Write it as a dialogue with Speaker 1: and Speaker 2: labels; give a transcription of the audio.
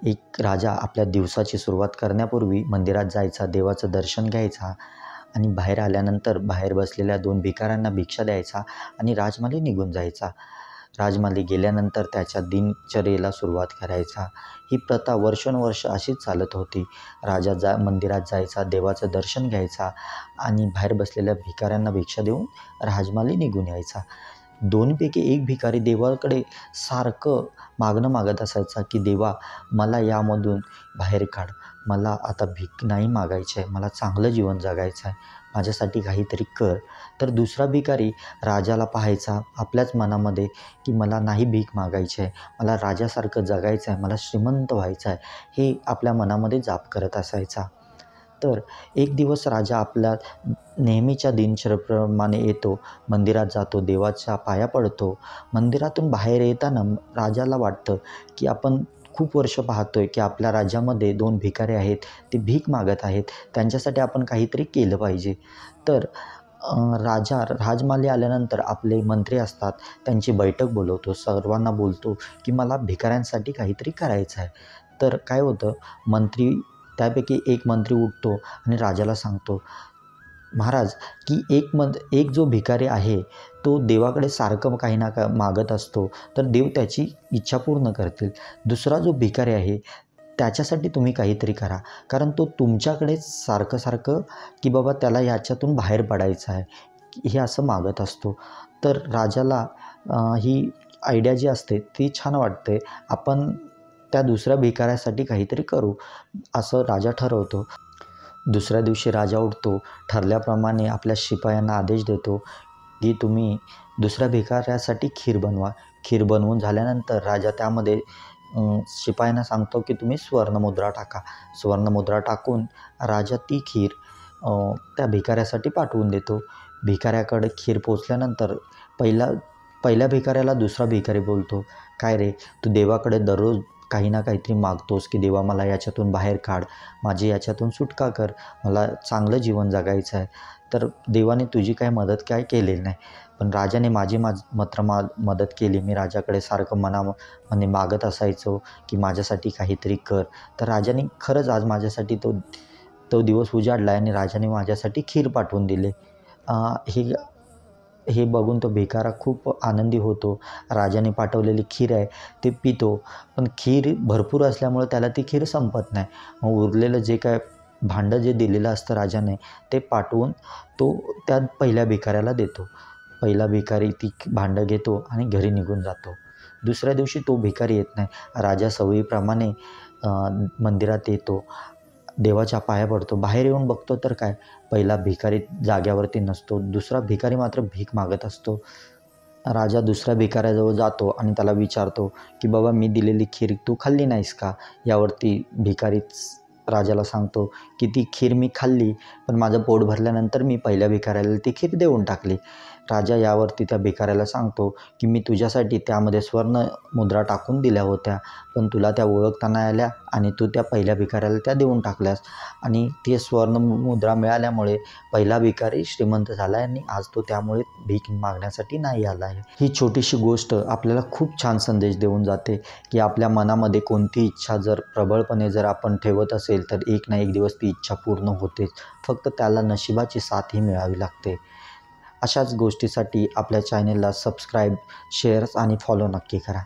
Speaker 1: एक राजा आपल्या दिवसाची सुरुवात करण्यापूर्वी मंदिरात जायचा, देवाचं दर्शन घ्यायचा आणि बाहेर आल्यानंतर बाहेर बसलेल्या 2 भिकाऱ्यांना भिक्षा द्यायचा आणि राजमाली निघून जायचा. राजमाली गेल्यानंतर त्याच्या दिनचर्येला सुरुवात करायचा. ही प्रथा वर्षानुवर्ष अशीच चालत होती. राजा मंदिरात जायचा, देवाचं दर्शन घ्यायचा आणि बाहेर बसलेल्या भिकाऱ्यांना भिक्षा देऊन राजमाली निघून यायचा. दोन्हीपैकी एक भिकारी देवाकडे सारखं मागणं मागत असायचा की देवा, मला यामधून बाहेर काढ. मला आता भीक नाही मागायची आहे. मला चांगलं जीवन जगायचं आहे. माझ्यासाठी काहीतरी कर. तर दुसरा भिकारी राजाला पाहायचा आपल्याच मनामध्ये की मला नाही भीक मागायची आहे. मला राजासारखं जगायचं आहे. मला श्रीमंत व्हायचं आहे. हे आपल्या मनामध्ये जाप करत असायचा. तर एक दिवस राजा आपल्या नेहमीच्या दिनचर्येप्रमाणे येतो, मंदिरात जातो, देवाच्या पाया पडतो. मंदिरातून बाहेर येताना राजाला वाटतं की आपण खूप वर्ष पाहतोय की आपल्या राज्यामध्ये 2 भिकारी आहेत, ते भीक मागत आहेत. त्यांच्यासाठी आपण काहीतरी केलं पाहिजे. तर राजमाली आल्यानंतर आपले मंत्री असतात, त्यांची बैठक बोलवतो. सर्वांना बोलतो की मला भिकाऱ्यांसाठी काहीतरी करायचं आहे. तर काय होतं, त्यापैकी एक मंत्री उठतो आणि राजाला सांगतो, महाराज की एक जो भिकारी आहे तो देवाकडे सारखं काही ना मागत असतो, तर देव त्याची इच्छा पूर्ण करतील. दुसरा जो भिकारी आहे त्याच्यासाठी तुम्ही काहीतरी करा, कारण तो तुमच्याकडेच सारखं की बाबा त्याला याच्यातून बाहेर पडायचं आहे, हे असं मागत असतो. तर राजाला ही आयडिया जी असते ती छान वाटते. आपण त्या दुसऱ्या भिकाऱ्यासाठी काहीतरी करू, असं राजा ठरवतो. दुसऱ्या दिवशी राजा उठतो, ठरल्याप्रमाणे आपल्या शिपायांना आदेश देतो की तुम्ही दुसऱ्या भिकाऱ्यासाठी खीर बनवा. खीर बनवून झाल्यानंतर राजा त्यामध्ये शिपायांना सांगतो की तुम्ही सुवर्णमुद्रा टाका. सुवर्णमुद्रा टाकून राजा ती खीर त्या भिकाऱ्यासाठी पाठवून देतो. भिकाऱ्याकडे खीर पोचल्यानंतर पहिल्या भिकाऱ्याला दुसरा भिकारी बोलतो, काय रे, तू देवाकडे दररोज काही ना काहीतरी मागतोस की देवा मला याच्यातून बाहेर काढ, माझी याच्यातून सुटका कर, मला चांगलं जीवन जगायचं आहे. तर देवाने तुझी काही मदत काय केलेली नाही, पण राजाने माझी मात्र मदत केली. मी राजाकडे सारखं मनामध्ये मागत असायचो की माझ्यासाठी काहीतरी कर. तर राजाने खरंच आज माझ्यासाठी तो दिवस उजाडला आणि राजाने माझ्यासाठी खीर पाठवून दिले. हे बघून तो भिकारा खूप आनंदी होतो. राजाने पाठवलेली खीर आहे ते पितो, पण खीर भरपूर असल्यामुळे त्याला ती खीर संपत नाही. मग उरलेलं जे काय भांडं जे दिलेलं असतं राजाने, ते पाठवून तो त्या पहिल्या भिकाऱ्याला देतो. पहिला भिकारी ती भांडं घेतो आणि घरी निघून जातो. दुसऱ्या दिवशी तो भिकारी येत नाही. राजा सवयीप्रमाणे मंदिरात येतो, देवाच्या पाया पडतो. बाहेर येऊन बघतो तर काय, पहिला भिकारी जाग्यावरती नसतो. दुसरा भिकारी मात्र भीक मागत असतो. राजा दुसऱ्या भिकाऱ्याजवळ जातो आणि त्याला विचारतो की बाबा, मी दिलेली खीर तू खाल्ली नाहीस का? यावरती भिकारीच राजाला सांगतो की ती खीर मी खाल्ली, पण माझं पोट भरल्यानंतर मी पहिल्या भिकाऱ्याला ती खीर देऊन टाकली. राजा यावरती त्या भिकाऱ्याला सांगतो की मी तुझ्यासाठी त्यामध्ये स्वर्ण मुद्रा टाकून दिल्या होत्या, पण तुला त्या ओळखता नाही आल्या आणि तू त्या पहिल्या भिकाऱ्याला त्या देऊन टाकल्यास, आणि ते स्वर्ण मुद्रा मिळाल्यामुळे पहिला भिकारी श्रीमंत झाला आहे आणि आज तो त्यामुळे भीक मागण्यासाठी नाही आला आहे. ही छोटीशी गोष्ट आपल्याला खूप छान संदेश देऊन जाते की आपल्या मनामध्ये कोणती इच्छा जर प्रबळपणे आपण ठेवत असेल तर एक ना एक दिवस ती इच्छा पूर्ण होतेच. फक्त त्याला नशिबाची साथही मिळावी लागते. अशाच गोष्टीसाठी आपल्या चॅनेलला सबस्क्राईब, शेअर्स आणि फॉलो नक्की करा.